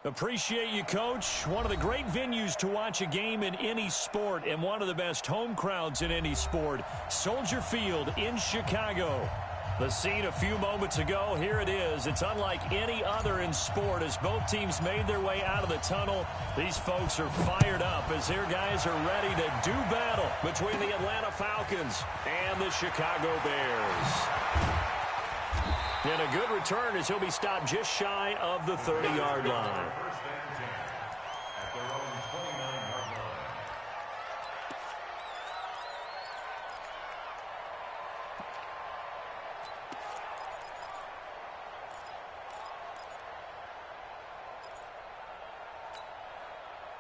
Appreciate you, Coach. One of the great venues to watch a game in any sport and one of the best home crowds in any sport. Soldier Field in Chicago. The scene a few moments ago, here it is. It's unlike any other in sport as both teams made their way out of the tunnel. These folks are fired up as their guys are ready to do battle between the Atlanta Falcons and the Chicago Bears. And a good return as he'll be stopped just shy of the 30-yard line.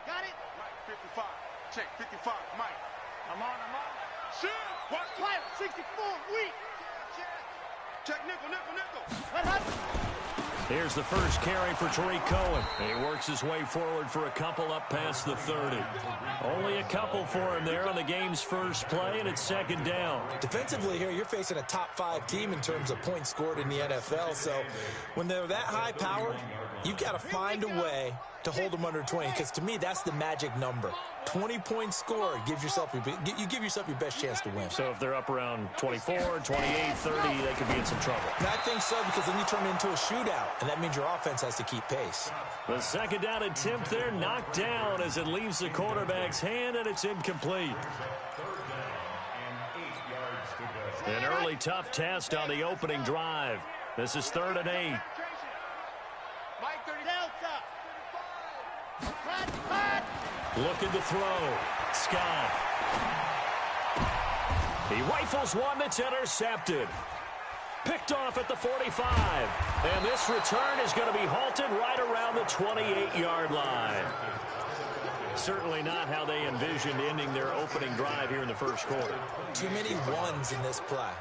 Got it? Mike, 55. Check, 55. Mike. I'm on. Shoot! Watch. Quiet, 64. Weak. Check, nickel. Here's the first carry for Tariq Cohen. And he works his way forward for a couple up past the 30. Only a couple for him there on the game's first play, and it's second down. Defensively here, you're facing a top-5 team in terms of points scored in the NFL. So when they're that high-powered, you've got to find a way to hold them under 20, because to me, that's the magic number. 20 points scored gives yourself you give yourself your best chance to win. So if they're up around 24, 28, 30, they could be in some trouble. And I think so, because then you turn it into a shootout, and that means your offense has to keep pace. The second down attempt there knocked down as it leaves the quarterback's hand, and it's incomplete. An early tough test on the opening drive. This is 3rd and 8. Looking to throw. Scott. He rifles one that's intercepted. Picked off at the 45. And this return is going to be halted right around the 28-yard line. Certainly not how they envisioned ending their opening drive here in the first quarter. Too many ones in this play.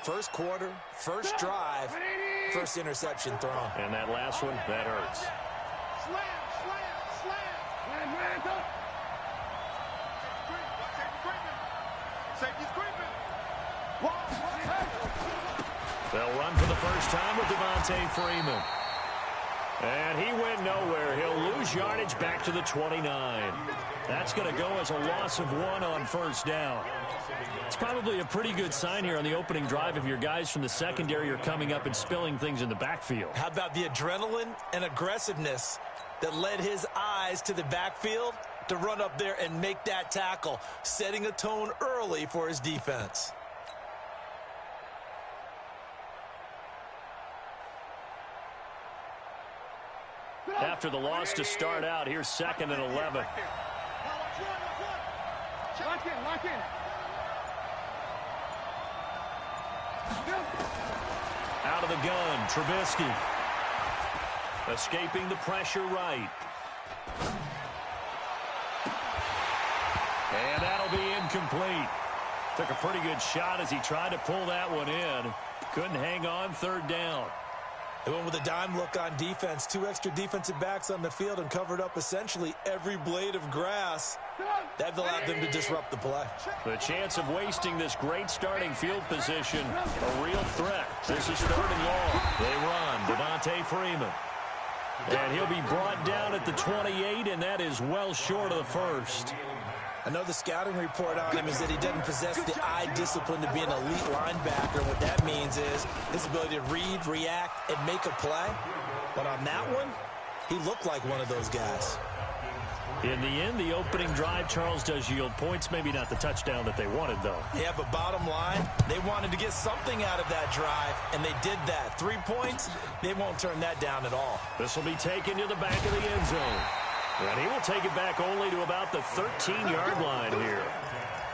First quarter, first drive, first interception thrown. And that last one, that hurts. Slam. Safety's creeping. They'll run for the first time with Devontae Freeman. And he went nowhere. He'll lose yardage back to the 29. That's going to go as a loss of 1 on first down. It's probably a pretty good sign here on the opening drive if your guys from the secondary are coming up and spilling things in the backfield. How about the adrenaline and aggressiveness that led his eyes to the backfield to run up there and make that tackle, setting a tone early for his defense. After the loss to start out, here's 2nd and 11. Lock in. Out of the gun, Trubisky. Escaping the pressure right. And that'll be incomplete. Took a pretty good shot as he tried to pull that one in. Couldn't hang on, 3rd down. They went with a dime look on defense. 2 extra defensive backs on the field and covered up essentially every blade of grass. That allowed them to disrupt the play. The chance of wasting this great starting field position, a real threat. This is 3rd and long. They run. Devontae Freeman. And he'll be brought down at the 28, and that is well short of the first. I know the scouting report on him is that he doesn't possess the eye discipline to be an elite linebacker. What that means is his ability to read, react, and make a play. But on that one, he looked like one of those guys. In the end, the opening drive, Charles, does yield points. Maybe not the touchdown that they wanted, though. Yeah, but bottom line, they wanted to get something out of that drive, and they did that. 3 points, they won't turn that down at all. This will be taken to the back of the end zone. And he will take it back only to about the 13-yard line here.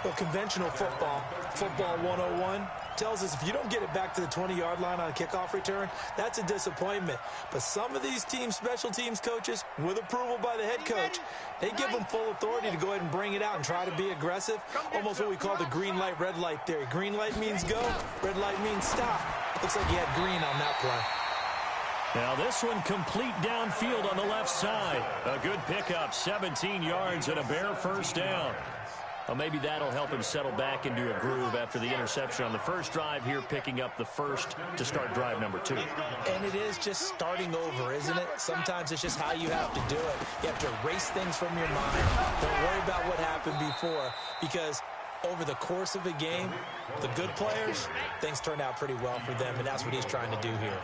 Well, conventional football 101, tells us if you don't get it back to the 20-yard line on a kickoff return, that's a disappointment. But some of these team special teams coaches, with approval by the head coach, they give them full authority to go ahead and bring it out and try to be aggressive, almost what we call the green light, red light theory. Green light means go, red light means stop. Looks like he had green on that play. Now this one complete downfield on the left side. A good pickup, 17 yards and a Bear first down. Well, maybe that'll help him settle back into a groove after the interception on the first drive here, picking up the first to start drive number 2. And it is just starting over, isn't it? Sometimes it's just how you have to do it. You have to erase things from your mind. Don't worry about what happened before, because over the course of a game, the good players, things turn out pretty well for them, and that's what he's trying to do here.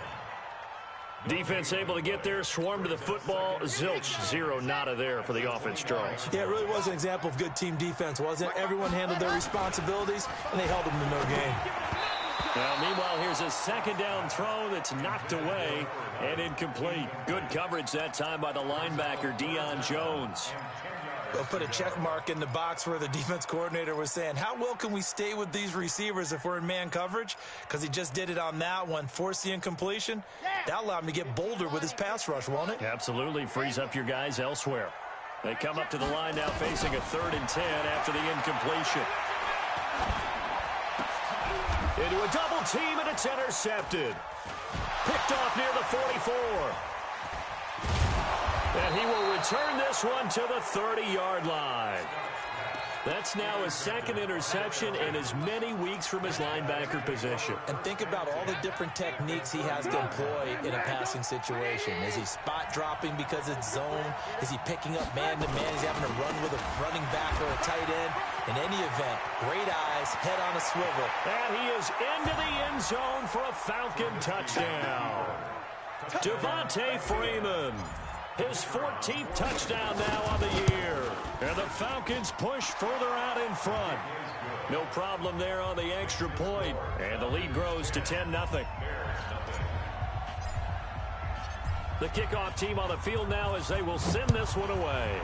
Defense able to get there, swarm to the football. Zilch, 0 nada there for the offense, Charles. Yeah, it really was an example of good team defense, wasn't it? Everyone handled their responsibilities, and they held them to no gain. Well, meanwhile, here's a second down throw that's knocked away and incomplete. Good coverage that time by the linebacker, Deion Jones. They'll put a check mark in the box where the defense coordinator was saying, how well can we stay with these receivers if we're in man coverage? Because he just did it on that one, forced the incompletion. That'll allow him to get bolder with his pass rush, won't it? Absolutely. Frees up your guys elsewhere. They come up to the line now facing a 3rd and 10 after the incompletion. Into a double team, and it's intercepted. Picked off near the 44. And he will return this one to the 30-yard line. That's now his 2nd interception in as many weeks from his linebacker position. And think about all the different techniques he has to employ in a passing situation. Is he spot dropping because it's zone? Is he picking up man-to-man? Is he having to run with a running back or a tight end? In any event, great eyes, head on a swivel. And he is into the end zone for a Falcon touchdown. Devontae Freeman. His 14th touchdown now on the year. And the Falcons push further out in front. No problem there on the extra point. And the lead grows to 10-0. The kickoff team on the field now as they will send this one away.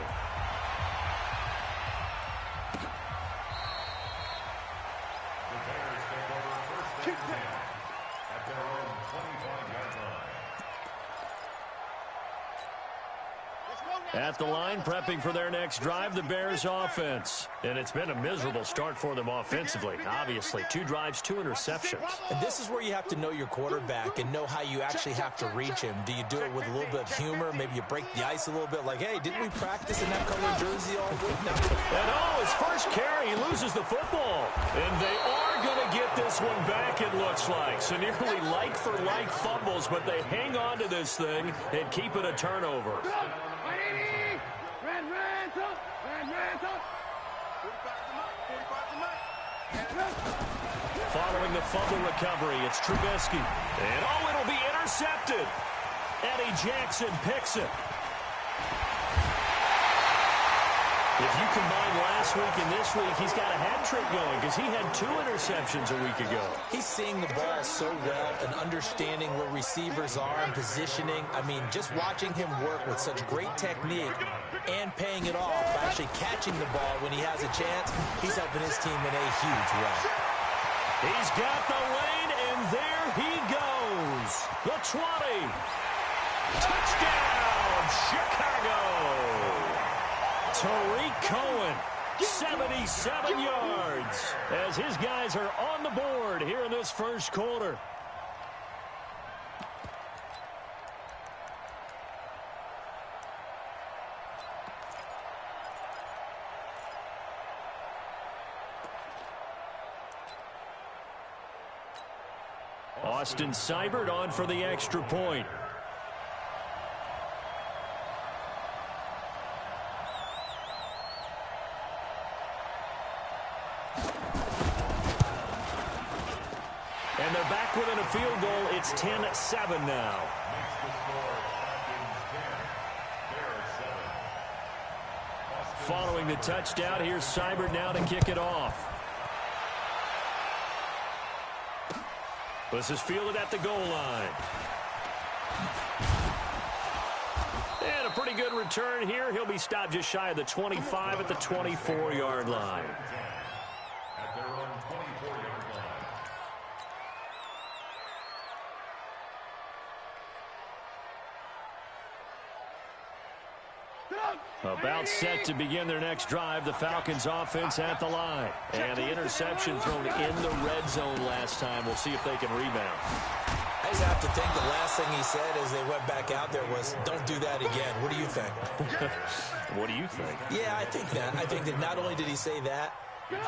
At the line, prepping for their next drive, the Bears offense. And it's been a miserable start for them offensively. Obviously, 2 drives, 2 interceptions. And this is where you have to know your quarterback and know how you actually have to reach him. Do you do it with a little bit of humor? Maybe you break the ice a little bit like, hey, didn't we practice in that color jersey all week? No. And oh, his first carry, he loses the football. And they are going to get this one back, it looks like. So nearly like-for-like fumbles, but they hang on to this thing and keep it a turnover. Following the fumble recovery, it's Trubisky. And oh, it'll be intercepted. Eddie Jackson picks it. If you combine last week and this week, he's got a hat trick going because he had 2 interceptions a week ago. He's seeing the ball so well and understanding where receivers are and positioning. I mean, just watching him work with such great technique and paying it off by actually catching the ball when he has a chance, he's helping his team in a huge way. He's got the lane, and there he goes. The 20. Touchdown, Chicago. Tariq Cohen, 77 yards, as his guys are on the board here in this first quarter. Austin Seibert on for the extra point. And they're back within a field goal. It's 10-7 now. Following the touchdown, here's Seibert now to kick it off. This is fielded at the goal line. And a pretty good return here. He'll be stopped just shy of the 25 at the 24-yard line. About set to begin their next drive, the Falcons offense at the line. And the interception thrown in the red zone last time. We'll see if they can rebound. I just have to think the last thing he said as they went back out there was, don't do that again. What do you think? What do you think? Yeah, I think that. I think that not only did he say that,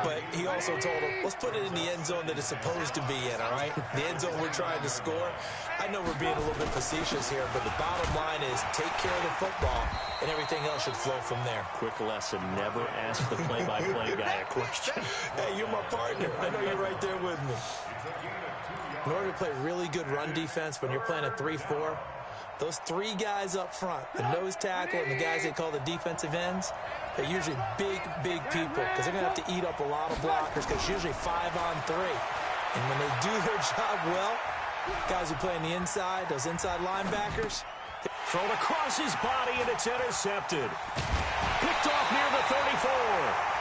But he also told him, let's put it in the end zone that it's supposed to be in, all right? The end zone we're trying to score. I know we're being a little bit facetious here, but the bottom line is take care of the football, and everything else should flow from there. Quick lesson, never ask the play-by-play guy a question. Hey, you're my partner. I know you're right there with me. In order to play really good run defense when you're playing a 3-4, those three guys up front, the nose tackle and the guys they call the defensive ends, they're usually big people because they're going to have to eat up a lot of blockers because it's usually 5-on-3. And when they do their job well, guys who play on the inside, those inside linebackers. Thrown across his body, and it's intercepted. Picked off near the 34.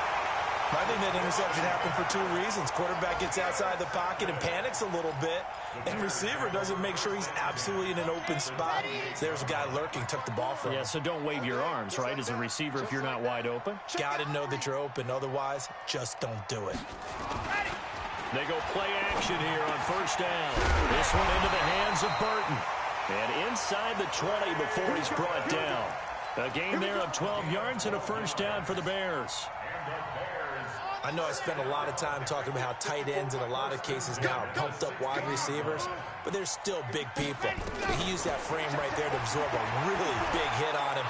I think that interception happened for two reasons. Quarterback gets outside the pocket and panics a little bit, and receiver doesn't make sure he's absolutely in an open spot. So there's a guy lurking, took the ball from him. Yeah, so don't wave your arms, right, as a receiver if you're not wide open. Got to know that you're open. Otherwise, just don't do it. They go play action here on first down. This one into the hands of Burton. And inside the 20 before he's brought down. A gain there of 12 yards and a first down for the Bears. I know I spent a lot of time talking about how tight ends in a lot of cases now are pumped up wide receivers, but they're still big people. He used that frame right there to absorb a really big hit on him.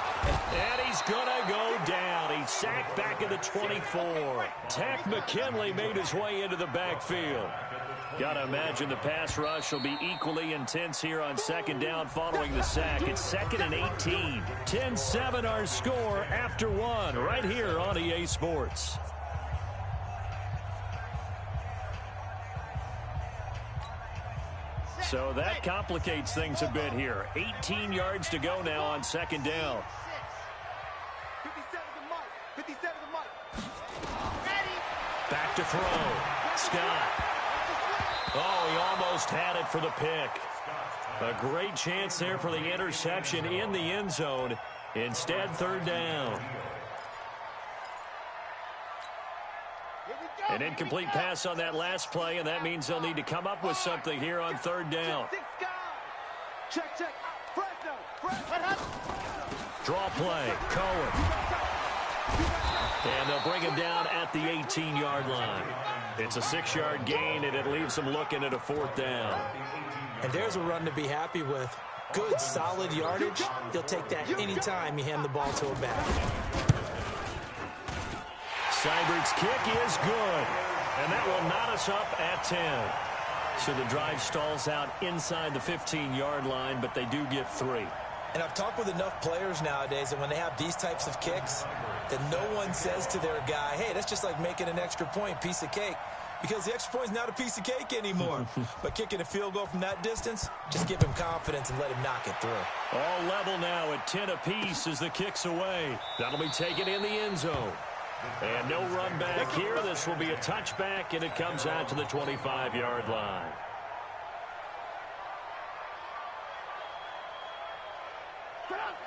And he's going to go down. He's sacked back at the 24. Tack McKinley made his way into the backfield. Got to imagine the pass rush will be equally intense here on second down following the sack. It's 2nd and 18. 10-7 our score after one right here on EA Sports. So that complicates things a bit here. 18 yards to go now on second down. 57 to Mike. 57 to Mike. Back to throw. Scott. Oh, he almost had it for the pick. A great chance there for the interception in the end zone. Instead, third down. An incomplete pass on that last play, and that means they'll need to come up with something here on third down. Check. Draw play. Cohen. And they'll bring him down at the 18-yard line. It's a 6-yard gain, and it leaves them looking at a fourth down. And there's a run to be happy with. Good, solid yardage. You'll take that anytime you hand the ball to a back. Seibert's kick is good, and that will knot us up at 10. So the drive stalls out inside the 15-yard line, but they do get 3. And I've talked with enough players nowadays that when they have these types of kicks, that no one says to their guy, hey, that's just like making an extra point, piece of cake. Because the extra point is not a piece of cake anymore. But kicking a field goal from that distance, just give him confidence and let him knock it through. All level now at 10 apiece as the kick's away. That'll be taken in the end zone. And no run back here. This will be a touchback, and it comes out to the 25-yard line.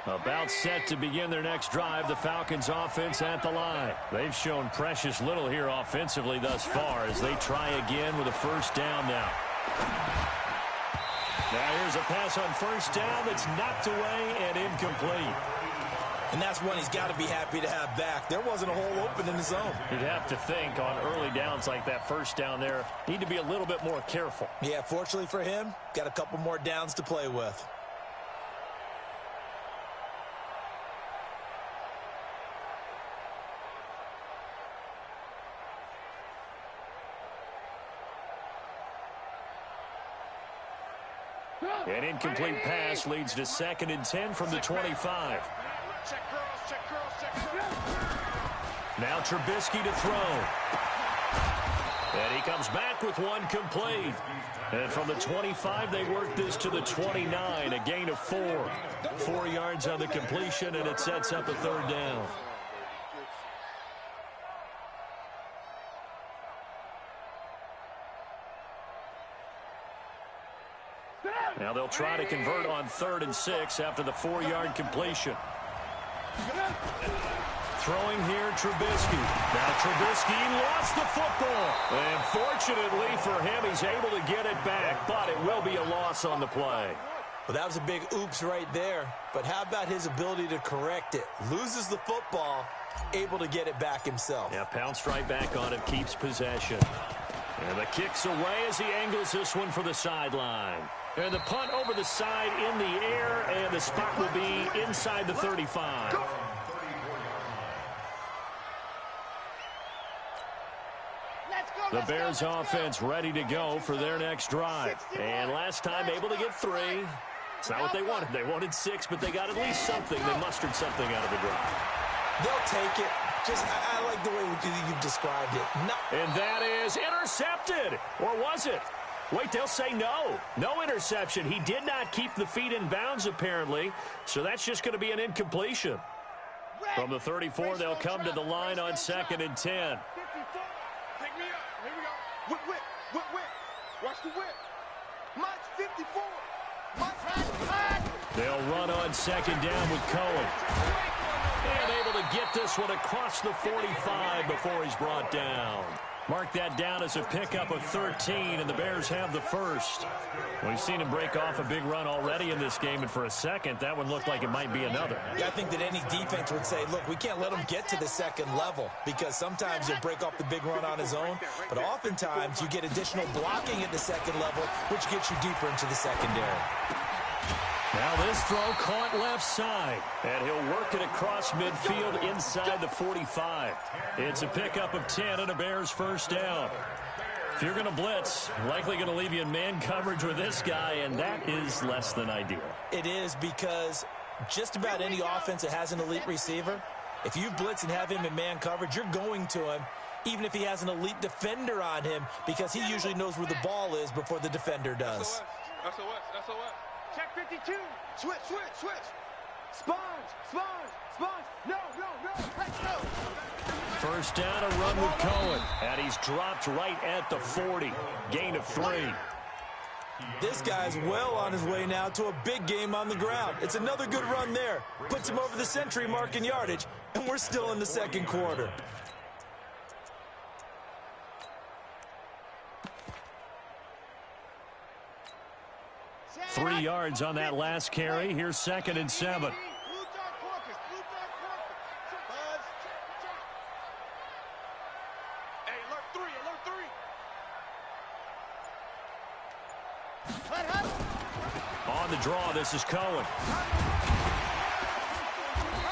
About set to begin their next drive, the Falcons offense at the line. They've shown precious little here offensively thus far as they try again with a first down now. Now here's a pass on first down that's knocked away and incomplete. And that's one he's got to be happy to have back. There wasn't a hole open in the zone. You'd have to think on early downs like that first down there, need to be a little bit more careful. Yeah, fortunately for him, got a couple more downs to play with. An incomplete pass leads to 2nd and 10 from the 25. Now Trubisky to throw. And he comes back with one complete. And from the 25, they work this to the 29, a gain of 4. 4 yards on the completion, and it sets up a third down. Now they'll try to convert on 3rd and 6 after the 4-yard completion. Throwing here, Trubisky. Now Trubisky lost the football. And fortunately for him, he's able to get it back, but it will be a loss on the play. Well, that was a big oops right there. But how about his ability to correct it? Loses the football, able to get it back himself. Yeah, pounced right back on it, keeps possession. And the kick's away as he angles this one for the sideline. And the punt over the side in the air, and the spot will be inside the 35. The Bears offense ready to go for their next drive. And last time able to get 3. It's not what they wanted. They wanted 6, but they got at least something. They mustered something out of the drive. They'll take it. Just, I like the way you've described it. No. And that is intercepted. Or was it? Wait, they'll say no. No interception. He did not keep the feet in bounds, apparently. So that's just going to be an incompletion. From the 34, they'll come to the line on 2nd and 10. Pick me up. Here we go. Whip. Watch the whip. March 54. They'll run on 2nd down with Cohen. And able to get this one across the 45 before he's brought down. Mark that down as a pickup of 13, and the Bears have the first. We've seen him break off a big run already in this game, and for a second, that one looked like it might be another. I think that any defense would say, look, we can't let him get to the second level, because sometimes he'll break off the big run on his own, but oftentimes you get additional blocking at the second level, which gets you deeper into the secondary. Now this throw caught left side, and he'll work it across midfield inside the 45. It's a pickup of 10 and a Bears first down. If you're going to blitz, likely going to leave you in man coverage with this guy, and that is less than ideal. It is, because just about any offense that has an elite receiver, if you blitz and have him in man coverage, you're going to him, even if he has an elite defender on him, because he usually knows where the ball is before the defender does. SOS. Check 52. Switch. Sponge. No. Let's go. First down, a run with Cohen. And he's dropped right at the 40. Gain of 3. This guy's well on his way now to a big game on the ground. It's another good run there. Puts him over the century mark in yardage, and we're still in the second quarter. Three yards on that last carry. Here's 2nd and 7. On the draw, this is Cohen.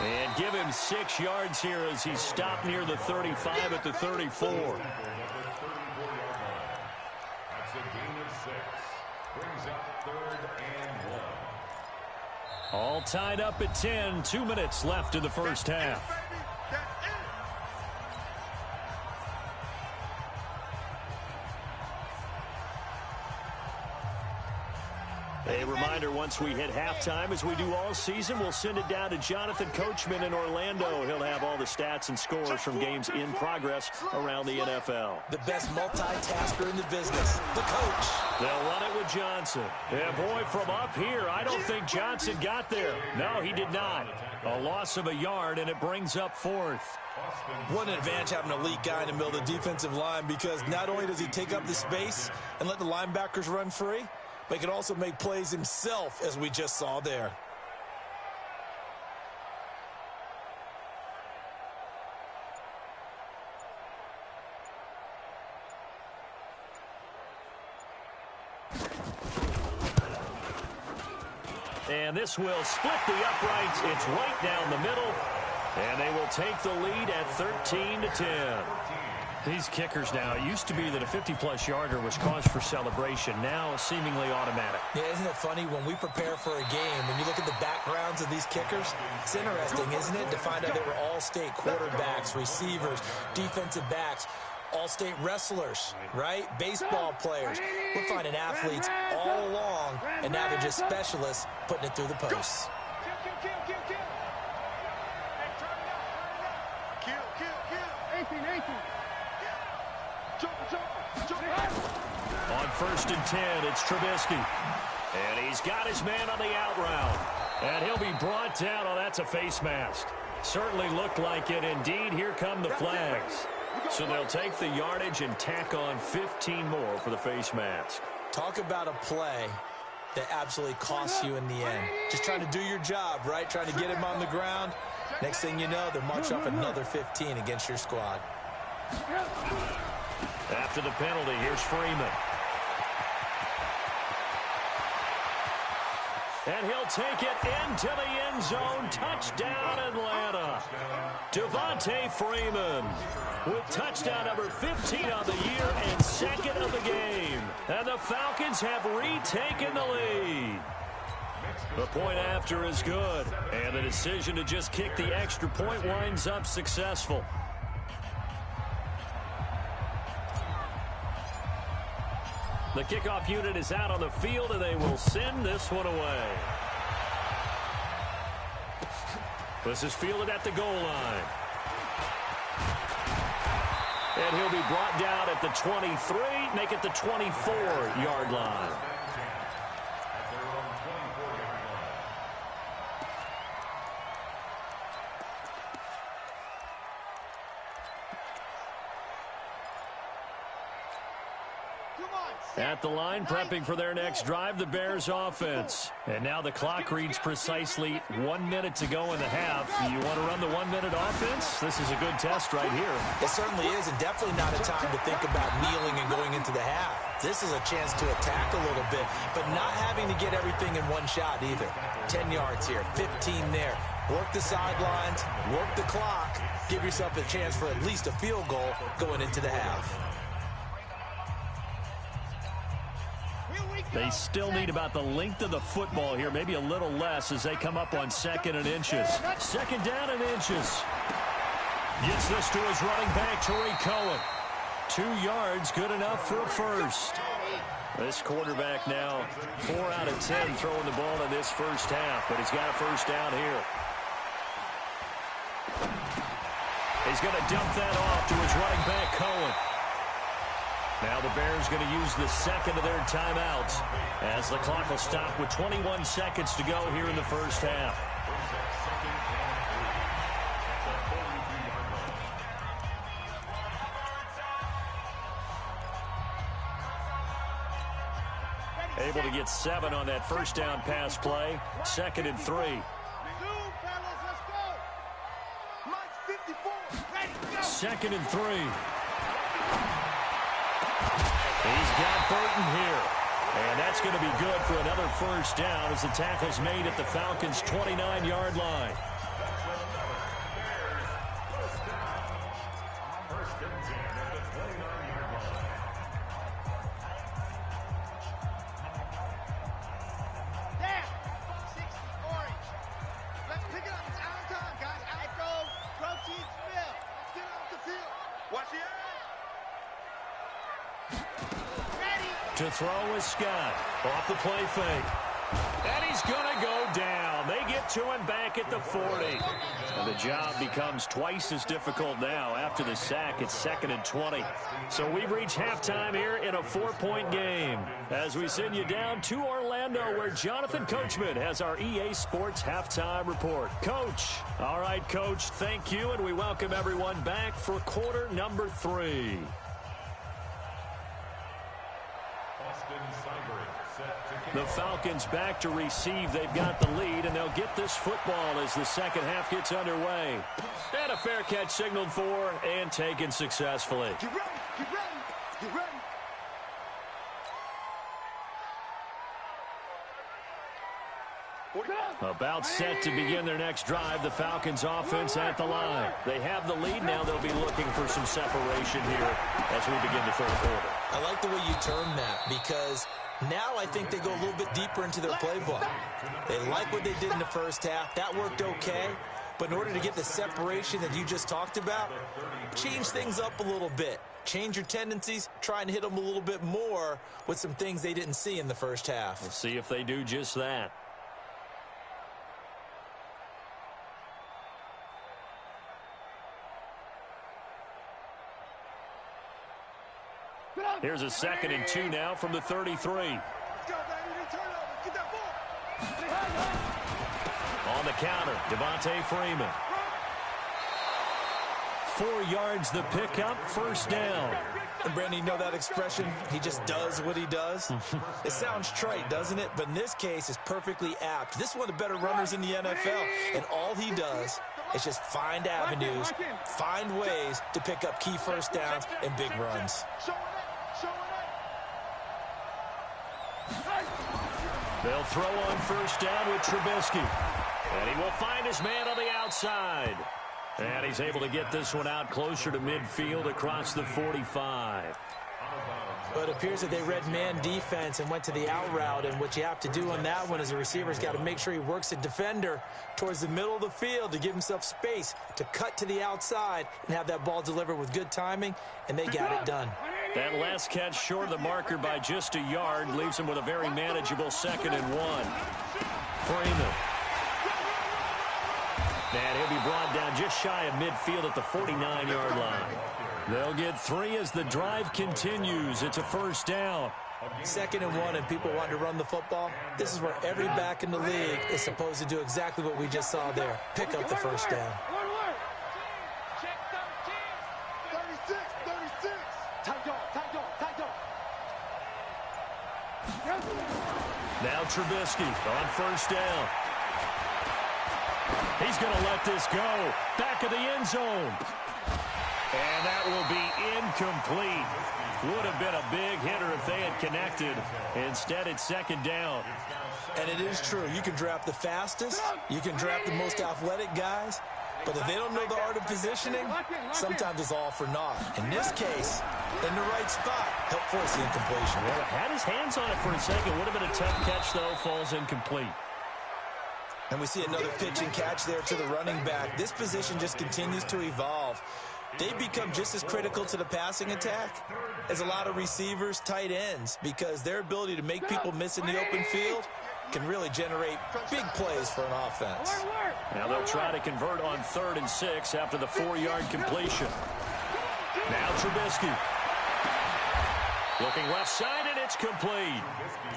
And give him 6 yards here as he stopped near the 35 at the 34. That's a gain of 6. Brings up 3rd and 1. All tied up at 10. 2 minutes left in the first half. A reminder, once we hit halftime, as we do all season, we'll send it down to Jonathan Coachman in Orlando. He'll have all the stats and scores from games in progress around the NFL. The best multitasker in the business, the coach. They'll run it with Johnson. Yeah, boy, from up here, I don't think Johnson got there. No, he did not. A loss of a yard, and it brings up 4th. What an advantage having an elite guy in the middle of the defensive line, because not only does he take up the space and let the linebackers run free, but he can also make plays himself, as we just saw there. And this will split the uprights. It's right down the middle. And they will take the lead at 13-10. These kickers now, it used to be that a 50-plus yarder was cause for celebration. Now seemingly automatic. Yeah, isn't it funny when we prepare for a game, when you look at the backgrounds of these kickers, it's interesting, isn't it, to find out they were all-state quarterbacks, receivers, defensive backs, all-state wrestlers, right? Baseball players. We're finding athletes all along, and now they're just specialists putting it through the posts. On 1st and 10, it's Trubisky. And he's got his man on the out route. And he'll be brought down. Oh, that's a face mask. Certainly looked like it. Indeed, here come the flags. So they'll take the yardage and tack on 15 more for the face mask. Talk about a play that absolutely costs you in the end. Just trying to do your job, right? Trying to get him on the ground. Next thing you know, they're marching off another 15 against your squad. After the penalty, here's Freeman. And he'll take it into the end zone. Touchdown, Atlanta. Devontae Freeman with touchdown number 15 on the year and second of the game. And the Falcons have retaken the lead. The point after is good. And the decision to just kick the extra point winds up successful. The kickoff unit is out on the field, and they will send this one away. This is fielded at the goal line. And he'll be brought down at the 23, make it the 24-yard line. At the line, prepping for their next drive, the Bears offense. And now the clock reads precisely 1 minute to go in the half. You want to run the 1 minute offense? This is a good test right here. It certainly is, and definitely not a time to think about kneeling and going into the half. This is a chance to attack a little bit, but not having to get everything in one shot either. 10 yards here, 15 there. Work the sidelines, work the clock, give yourself a chance for at least a field goal going into the half. They still need about the length of the football here, maybe a little less as they come up on 2nd and inches. 2nd down and inches. Gets this to his running back, Tariq Cohen. 2 yards, good enough for a first. This quarterback now 4 out of 10 throwing the ball in this first half, but he's got a first down here. He's going to dump that off to his running back, Cohen. Now the Bears going to use the second of their timeouts as the clock will stop with 21 seconds to go here in the first half. Able to get 7 on that first down pass play. 2nd and 3. 2nd and 3. He's got Burton here. And that's going to be good for another first down as the tackle's made at the Falcons' 29-yard line. To throw is Scott. Off the play fake. And he's going to go down. They get to him back at the 40. And the job becomes twice as difficult now after the sack. It's 2nd and 20. So we've reached halftime here in a 4-point game. As we send you down to Orlando, where Jonathan Coachman has our EA Sports halftime report. Coach. All right, Coach, thank you. And we welcome everyone back for quarter number 3. The Falcons back to receive. They've got the lead, and they'll get this football as the second half gets underway. And a fair catch signaled for and taken successfully. Get ready, get ready, get ready. About set to begin their next drive, the Falcons offense at the line. They have the lead now. They'll be looking for some separation here as we begin the third quarter. I like the way you term that because now I think they go a little bit deeper into their playbook. They like what they did in the first half. That worked okay. But in order to get the separation that you just talked about, change things up a little bit. Change your tendencies, try and hit them a little bit more with some things they didn't see in the first half. We'll see if they do just that. Here's a 2nd and 2 now from the 33. Let's go, baby. Turn over. Get that ball. On the counter, Devontae Freeman. 4 yards the pickup, first down. And Brandon, you know that expression? He just does what he does. It sounds trite, doesn't it? But in this case, it's perfectly apt. This is one of the better runners in the NFL. And all he does It's just find avenues, find ways to pick up key first downs and big runs. They'll throw on first down with Trubisky. And he will find his man on the outside. And he's able to get this one out closer to midfield across the 45. But it appears that they read man defense and went to the out route. And what you have to do on that one is the receiver's got to make sure he works a defender towards the middle of the field to give himself space to cut to the outside and have that ball delivered with good timing, and they got it done. That last catch short of the marker by just a yard leaves him with a very manageable 2nd and 1. Freeman. And he'll be brought down just shy of midfield at the 49-yard line. They'll get 3 as the drive continues. It's a first down. 2nd and 1, and people want to run the football. This is where every back in the league is supposed to do exactly what we just saw there. Pick up the first down. 36. Now Trubisky on first down. He's going to let this go. Back of the end zone. And that will be incomplete. Would have been a big hitter if they had connected. Instead, it's 2nd down. And it is true. You can draft the fastest. You can draft the most athletic guys. But if they don't know the art of positioning, sometimes it's all for naught. In this case, in the right spot, help force the incompletion. Well, had his hands on it for a second. Would have been a tough catch, though. Falls incomplete. And we see another pitch and catch there to the running back. This position just continues to evolve. They become just as critical to the passing attack as a lot of receivers, tight ends, because their ability to make people miss in the open field can really generate big plays for an offense. Now they'll try to convert on 3rd and 6 after the 4-yard completion. Now Trubisky. Looking left side, and it's complete.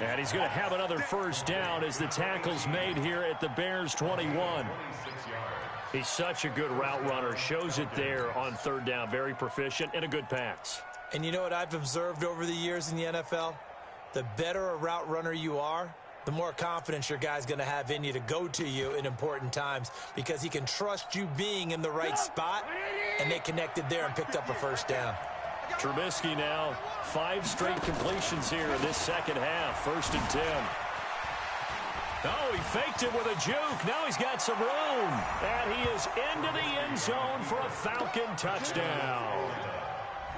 And he's going to have another first down as the tackle's made here at the Bears 21. He's such a good route runner. Shows it there on 3rd down. Very proficient and a good pass. And you know what I've observed over the years in the NFL? The better a route runner you are, the more confidence your guy's going to have in you to go to you in important times because he can trust you being in the right spot, and they connected there and picked up a first down. Trubisky now, 5 straight completions here in this second half. 1st and 10. Oh, he faked it with a juke. Now he's got some room. And he is into the end zone for a Falcon touchdown.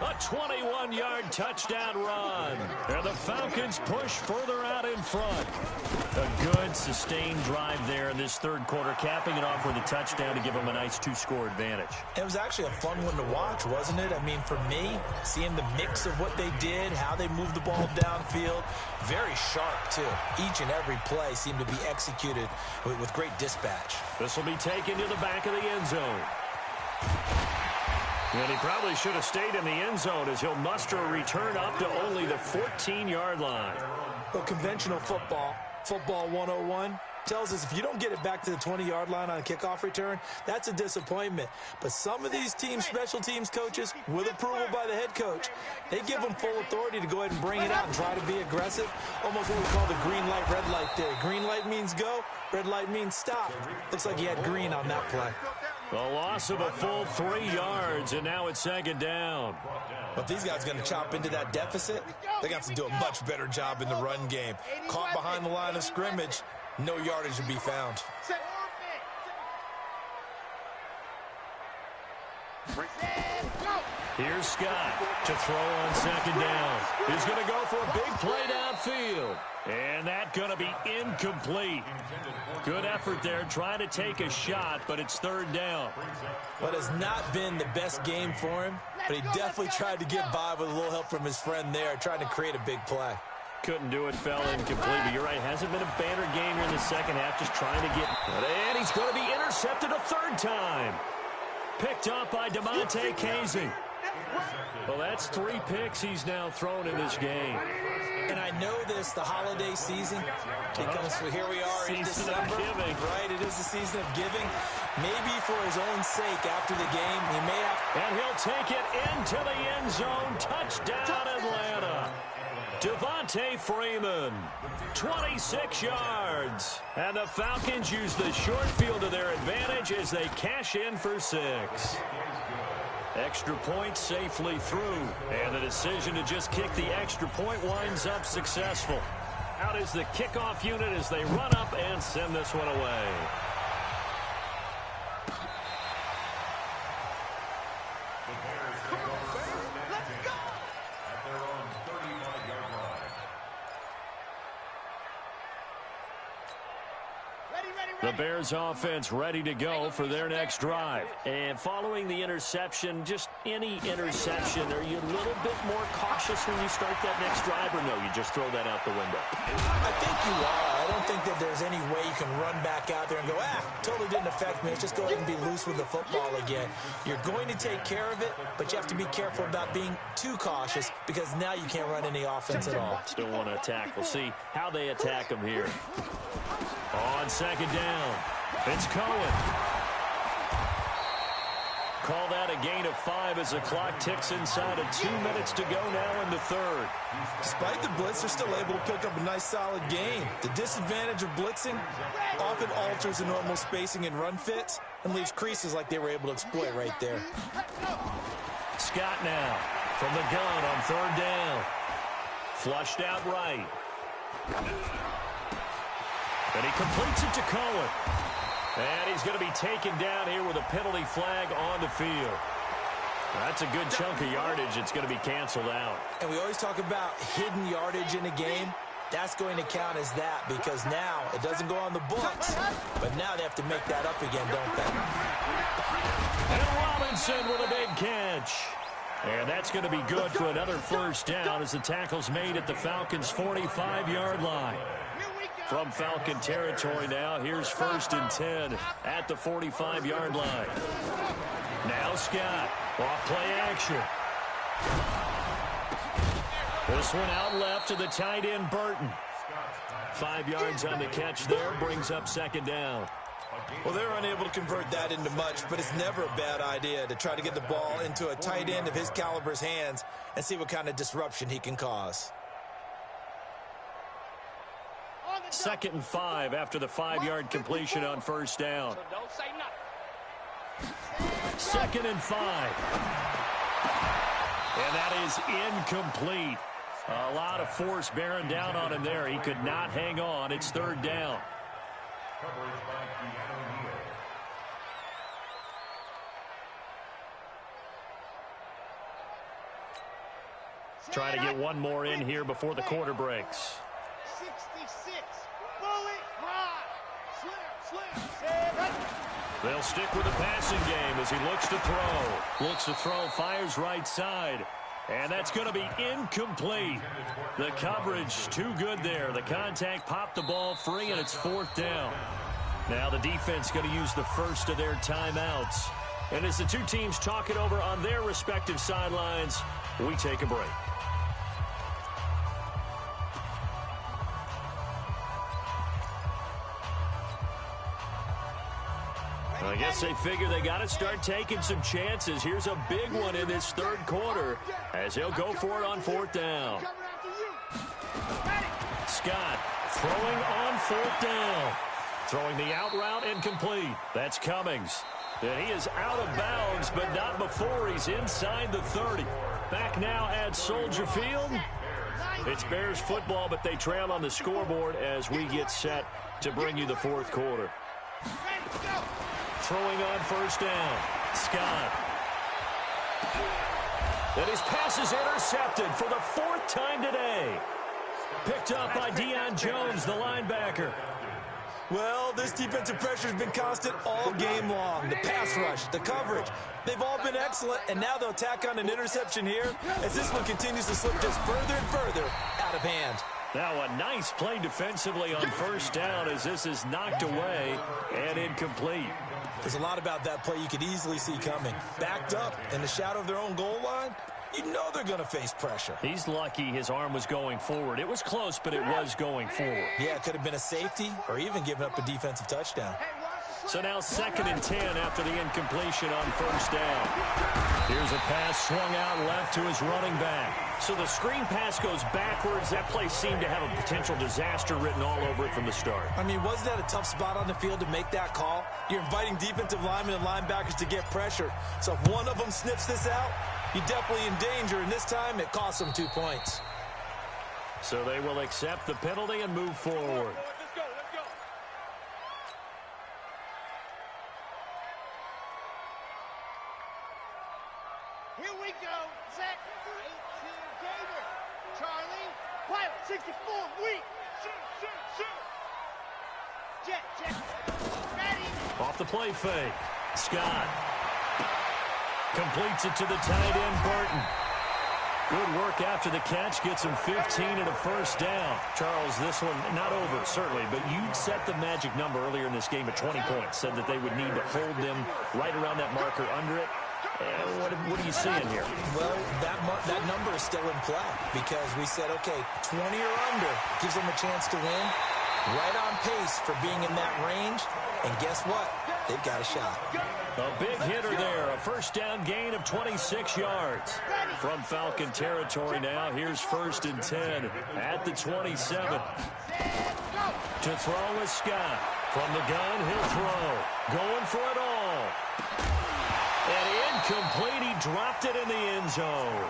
A 21-yard touchdown run. And the Falcons push further out in front. A good, sustained drive there in this 3rd quarter, capping it off with a touchdown to give them a nice 2-score advantage. It was actually a fun one to watch, wasn't it? I mean, for me, seeing the mix of what they did, how they moved the ball downfield, very sharp, too. Each and every play seemed to be executed with great dispatch. This will be taken to the back of the end zone. And he probably should have stayed in the end zone as he'll muster a return up to only the 14-yard line. Well, conventional football 101, tells us if you don't get it back to the 20-yard line on a kickoff return, that's a disappointment. But some of these special teams coaches, with approval by the head coach, they give them full authority to go ahead and bring it out and try to be aggressive. Almost what we call the green light, red light theory. Green light means go, red light means stop. Looks like he had green on that play. A loss of a full 3 yards, and now it's 2nd down. But these guys are going to chop into that deficit. They're going to have to do a much better job in the run game. Caught behind the line of scrimmage, no yardage to be found. Here's Scott to throw on 2nd down. He's going to go for a big play downfield. And that's going to be incomplete. Good effort there, trying to take a shot, but it's 3rd down. What has not been the best game for him, but he definitely tried to get by with a little help from his friend there, trying to create a big play. Couldn't do it, fell incomplete, but you're right, hasn't been a banner game here in the second half, just trying to get... And he's going to be intercepted a 3rd time. Picked up by DeMonte Casey. Well, that's 3 picks he's now thrown in this game. And I know this, the holiday season, because here we are in December, right? It is the season of giving. Maybe for his own sake after the game, he may have... And he'll take it into the end zone. Touchdown, Atlanta. Devontae Freeman, 26 yards. And the Falcons use the short field to their advantage as they cash in for 6. Extra point safely through. And the decision to just kick the extra point winds up successful. Out is the kickoff unit as they run up and send this one away. The Bears offense ready to go for their next drive. And following the interception, just any interception, are you a little bit more cautious when you start that next drive, or no, you just throw that out the window? I think you are. I don't think that there's any way you can run back out there and go, totally didn't affect me. Let's just go ahead and be loose with the football again. You're going to take care of it, but you have to be careful about being too cautious because now you can't run any offense at all. Still want to attack. We'll see how they attack them here. On second down, it's Cohen. Call that a gain of 5 as the clock ticks inside of 2 minutes to go now in the third. Despite the blitz, they're still able to pick up a nice solid gain. The disadvantage of blitzing often alters the normal spacing and run fits and leaves creases like they were able to exploit right there. Scott now from the gun on third down. Flushed out right. And he completes it to Cohen. And he's going to be taken down here with a penalty flag on the field. That's a good chunk of yardage. It's going to be canceled out. And we always talk about hidden yardage in a game. That's going to count as that because now it doesn't go on the books. But now they have to make that up again, don't they? And Robinson with a big catch. And that's going to be good for another first down as the tackle's made at the Falcons' 45-yard line. From Falcon territory now, here's 1st and 10 at the 45-yard line. Now Scott, off play action. This one out left to the tight end, Burton. 5 yards on the catch there, brings up second down. Well, they're unable to convert that into much, but it's never a bad idea to try to get the ball into a tight end of his caliber's hands and see what kind of disruption he can cause. 2nd and 5 after the 5-yard completion on first down. 2nd and 5. And that is incomplete. A lot of force bearing down on him there. He could not hang on. It's third down. Trying to get one more in here before the quarter breaks. 66. Bullet ride. They'll stick with the passing game as he looks to throw. Looks to throw, fires right side. And that's going to be incomplete. The coverage too good there. The contact popped the ball free, and it's 4th down. Now the defense going to use the first of their timeouts. And as the two teams talk it over on their respective sidelines, we take a break. I guess they figure they got to start taking some chances. Here's a big one in this third quarter as he'll go for it on 4th down. Scott throwing on 4th down. Throwing the out route incomplete. That's Cummings. And he is out of bounds, but not before he's inside the 30. Back now at Soldier Field. It's Bears football, but they trail on the scoreboard as we get set to bring you the 4th quarter. Throwing on first down. Scott. And his pass is intercepted for the 4th time today. Picked up by Deion Jones, the linebacker. Well, this defensive pressure has been constant all game long. The pass rush, the coverage, they've all been excellent, and now they'll tack on an interception here as this one continues to slip just further and further out of hand. Now a nice play defensively on first down as this is knocked away and incomplete. There's a lot about that play you could easily see coming. Backed up in the shadow of their own goal line, you know they're going to face pressure. He's lucky his arm was going forward. It was close, but it was going forward. Yeah, it could have been a safety or even giving up a defensive touchdown. Hey, watch the So now 2nd and 10 after the incompletion on first down. Here's a pass swung out left to his running back. So the screen pass goes backwards. That play seemed to have a potential disaster written all over it from the start. I mean, wasn't that a tough spot on the field to make that call? You're inviting defensive linemen and linebackers to get pressure. So if one of them sniffs this out, you're definitely in danger. And this time, it cost them 2 points. So they will accept the penalty and move forward. Let's go, let's go. Here we go. Set. 18 Gator. Charlie. Pilot 64. Weak. Shoot. Jet. Ready. Off the play fake. Scott completes it to the tight end, Burton. Good work after the catch. Gets him 15 and a first down. Charles, this one not over, certainly, but you'd set the magic number earlier in this game at 20 points. Said that they would need to hold them right around that marker under it. What are you seeing here? Well, that number is still in play because we said, okay, 20 or under gives them a chance to win. Right on pace for being in that range. And guess what? They've got a shot. A big hitter there. A first down gain of 26 yards. From Falcon territory now. Here's 1st and 10 at the 27. To throw is Scott. From the gun, he'll throw. Going for it all. And incomplete. He dropped it in the end zone.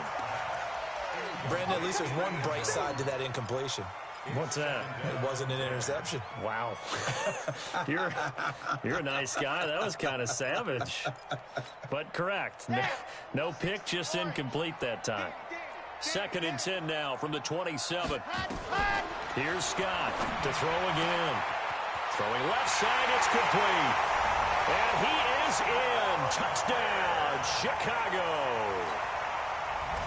Brandon, at least there's one bright side to that incompletion. What's that? It wasn't an interception. Wow. You're a nice guy. That was kind of savage. But correct. No pick, just incomplete that time. 2nd and 10 now from the 27. Here's Scott to throw again. Throwing left side, it's complete. And he is in. Touchdown, Chicago.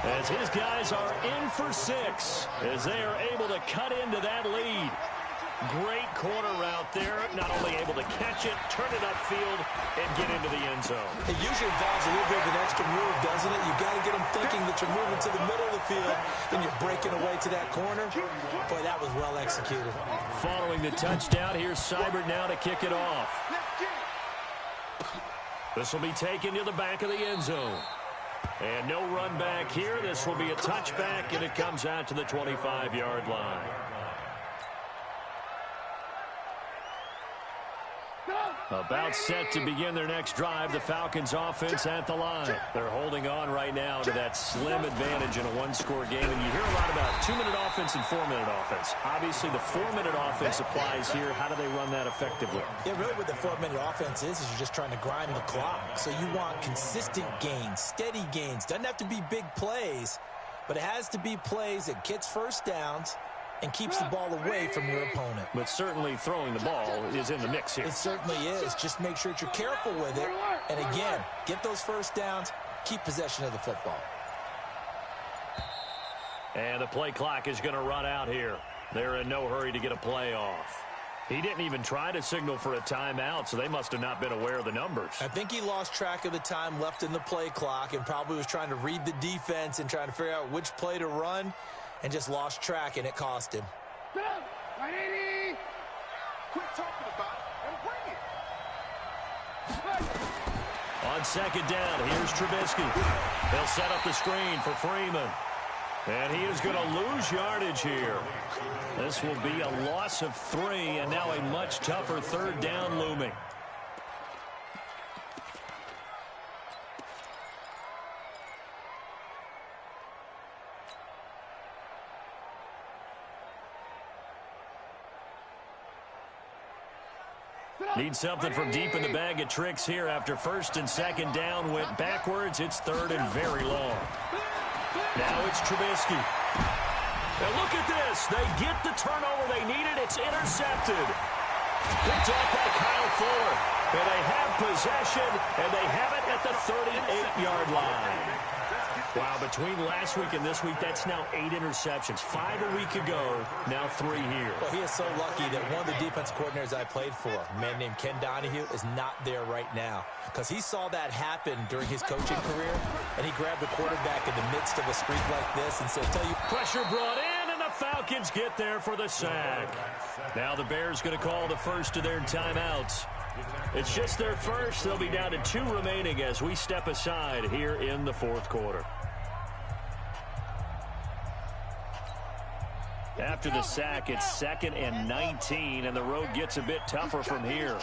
As his guys are in for 6 as they are able to cut into that lead. Great corner route there. Not only able to catch it, turn it upfield, and get into the end zone. It usually involves a little bit of an extra move, doesn't it? You've got to get them thinking that you're moving to the middle of the field, then you're breaking away to that corner. Boy, that was well executed. Following the touchdown, here's Seibert now to kick it off. This will be taken to the back of the end zone. And no run back here. This will be a touchback, and it comes out to the 25-yard line. About set to begin their next drive, the Falcons offense at the line. They're holding on right now to that slim advantage in a one-score game. And you hear a lot about 2-minute offense and 4-minute offense. Obviously, the 4-minute offense applies here. How do they run that effectively? Yeah, really what the 4-minute offense is you're just trying to grind the clock. So you want consistent gains, steady gains. Doesn't have to be big plays, but it has to be plays that gets first downs and keeps the ball away from your opponent. But certainly throwing the ball is in the mix here. It certainly is. Just make sure that you're careful with it. And again, get those first downs, keep possession of the football. And the play clock is going to run out here. They're in no hurry to get a play off. He didn't even try to signal for a timeout, so they must have not been aware of the numbers. I think he lost track of the time left in the play clock and probably was trying to read the defense and trying to figure out which play to run. And just lost track, and it cost him. Quit talking about it and bring it. On 2nd down, here's Trubisky. They'll set up the screen for Freeman. And he is going to lose yardage here. This will be a loss of 3, and now a much tougher 3rd down looming. Need something from deep in the bag of tricks here after 1st and 2nd down went backwards. It's 3rd and very long. Now it's Trubisky. Now look at this. They get the turnover they needed. It's intercepted. Picked off by Kyle Fuller. And they have possession, and they have it at the 38-yard line. Wow, between last week and this week, that's now 8 interceptions. 5 a week ago, now 3 here. Well, he is so lucky that one of the defense coordinators I played for, a man named Ken Donahue, is not there right now. Because he saw that happen during his coaching career, and he grabbed the quarterback in the midst of a streak like this and said, tell you... Pressure brought in, and the Falcons get there for the sack. Now the Bears going to call the first of their timeouts. It's just their first. They'll be down to 2 remaining as we step aside here in the fourth quarter. After the sack, it's 2nd and 19, and the road gets a bit tougher from here.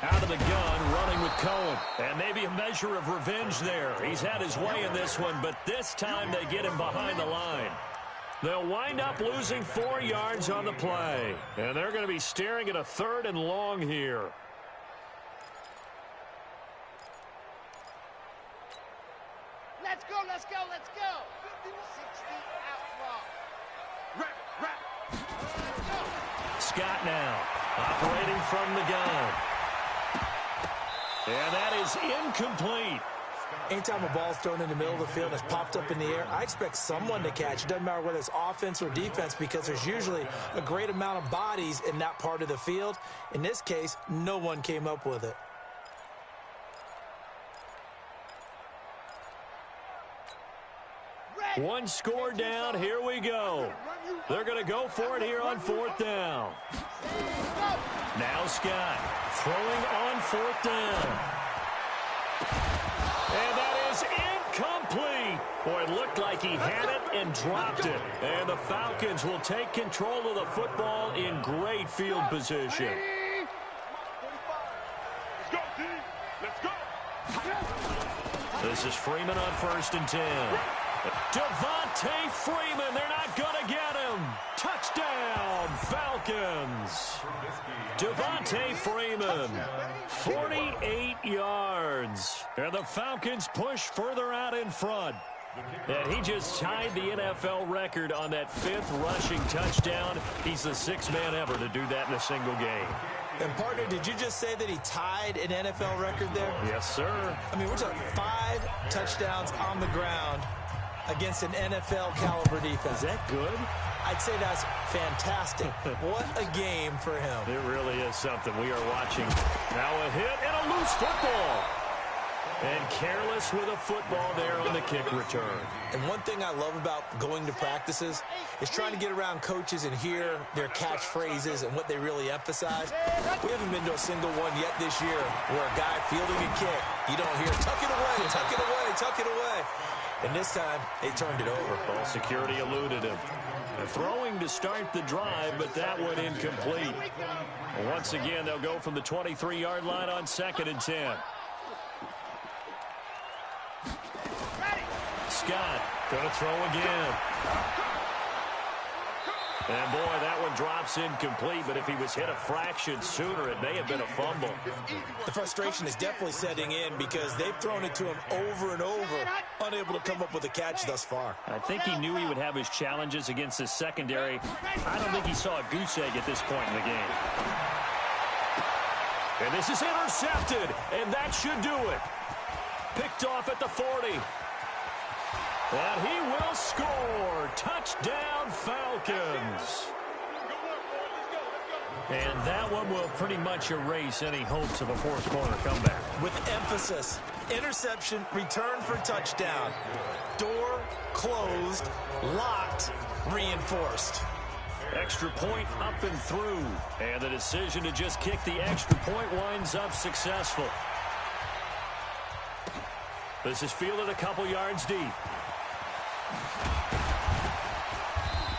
Out of the gun, running with Cohen. And maybe a measure of revenge there. He's had his way in this one, but this time they get him behind the line. They'll wind up losing 4 yards on the play. And they're going to be staring at a 3rd and long here. Let's go, let's go, let's go. 60 out. Scott now, operating from the gun. And that is incomplete. Anytime a ball's thrown in the middle of the field and it's popped up in the air, I expect someone to catch. It doesn't matter whether it's offense or defense because there's usually a great amount of bodies in that part of the field. In this case, no one came up with it. One score down. Here we go. They're going to go for it here on 4th down. Now Scott throwing on 4th down. And that is incomplete. Boy, it looked like he had it and dropped it. And the Falcons will take control of the football in great field position. Let's go, D. Let's go. This is Freeman on 1st and 10. Devontae Freeman, they're not going to get him. Touchdown, Falcons. Devontae Freeman, 48 yards. And the Falcons push further out in front. And he just tied the NFL record on that 5th rushing touchdown. He's the 6th man ever to do that in a single game. And, partner, did you just say that he tied an NFL record there? Yes, sir. I mean, we're talking 5 touchdowns on the ground against an NFL-caliber defense. Is that good? I'd say that's fantastic. What a game for him. It really is something we are watching. Now a hit and a loose football. And careless with a football there on the kick return. And one thing I love about going to practices is trying to get around coaches and hear their catchphrases and what they really emphasize. We haven't been to a single one yet this year where a guy fielding a kick, you don't hear, tuck it away, tuck it away, tuck it away. And this time, they turned it over. Ball security eluded him. Throwing to start the drive, but that one incomplete. Once again, they'll go from the 23-yard line on 2nd and 10. Scott going to throw again. And, boy, that one drops incomplete, but if he was hit a fraction sooner, it may have been a fumble. The frustration is definitely setting in because they've thrown it to him over and over, unable to come up with a catch thus far. I think he knew he would have his challenges against his secondary. I don't think he saw a goose egg at this point in the game. And this is intercepted, and that should do it. Picked off at the 40. And he will score. Touchdown, Falcons. And that one will pretty much erase any hopes of a fourth quarter comeback. With emphasis, interception, return for touchdown. Door closed, locked, reinforced. Extra point up and through. And the decision to just kick the extra point winds up successful. This is fielded a couple yards deep.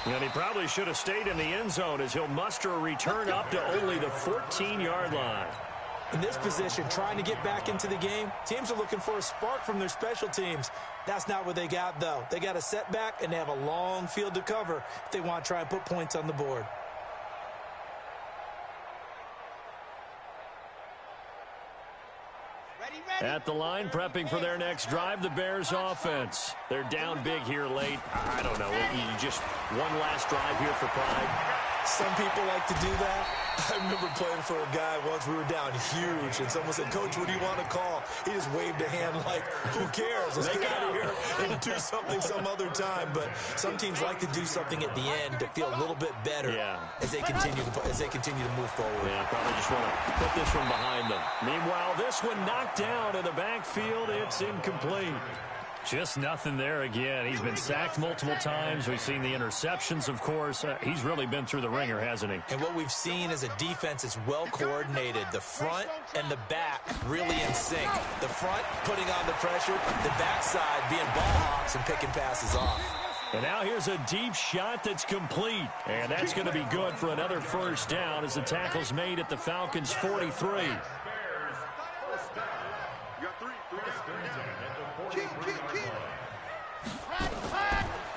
And he probably should have stayed in the end zone as he'll muster a return up to only the 14-yard line. In this position, trying to get back into the game, teams are looking for a spark from their special teams. That's not what they got, though. They got a setback, and they have a long field to cover if they want to try and put points on the board. At the line, prepping for their next drive, the Bears offense. They're down big here late. I don't know. Just one last drive here for pride. Some people like to do that. I remember playing for a guy once. We were down huge, and someone said, "Coach, what do you want to call?" He just waved a hand like, who cares? Let's get out of here and do something some other time. But some teams like to do something at the end to feel a little bit better as they continue to move forward. Yeah, probably just want to put this one behind them. Meanwhile, this one knocked down in the backfield. It's incomplete. Just nothing there again. He's been sacked multiple times. We've seen the interceptions, of course. He's really been through the ringer, hasn't he? And what we've seen is a defense that's well coordinated. The front and the back really in sync. The front putting on the pressure, the backside being ball hawks and picking passes off. And now here's a deep shot that's complete. And that's going to be good for another first down as the tackle's made at the Falcons' 43.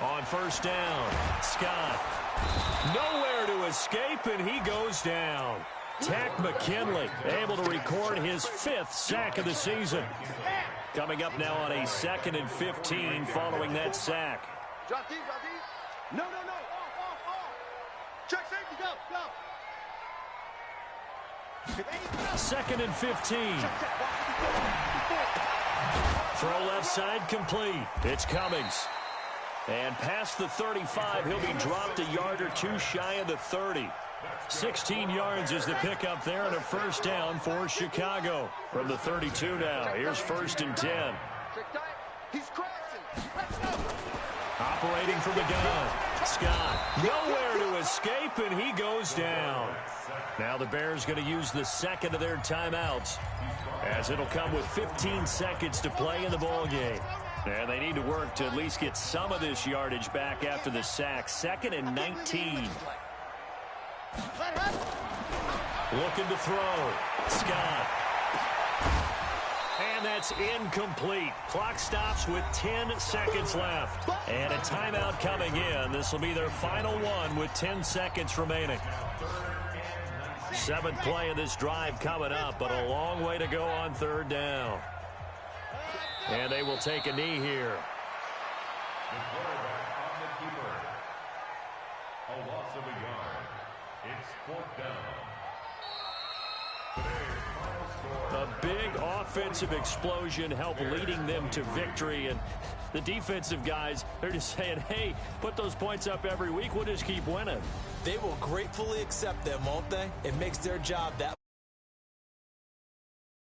On first down, Scott. Nowhere to escape, and he goes down. Tack McKinley able to record his 5th sack of the season. Coming up now on a 2nd and 15 following that sack. Drop deep, drop deep. No. Off. Check safety, go. 2nd and 15. Throw left side complete. It's Cummings. And past the 35, he'll be dropped a yard or two shy of the 30. 16 yards is the pickup there and a first down for Chicago. From the 32 now, here's 1st and 10. He's crashing. Operating from the gun, Scott. Nowhere to escape, and he goes down. Now the Bears going to use the 2nd of their timeouts, as it'll come with 15 seconds to play in the ballgame. And they need to work to at least get some of this yardage back after the sack. 2nd and 19. Looking to throw. Scott. And that's incomplete. Clock stops with 10 seconds left. And a timeout coming in. This will be their final one with 10 seconds remaining. 7th play of this drive coming up, but a long way to go on 3rd down. And they will take a knee here. The quarterback on the keeper. A loss of a yard. It's 4th down. Today's final score. A big offensive explosion helped leading them to victory. And the defensive guys, they're just saying, hey, put those points up every week. We'll just keep winning. They will gratefully accept them, won't they? It makes their job that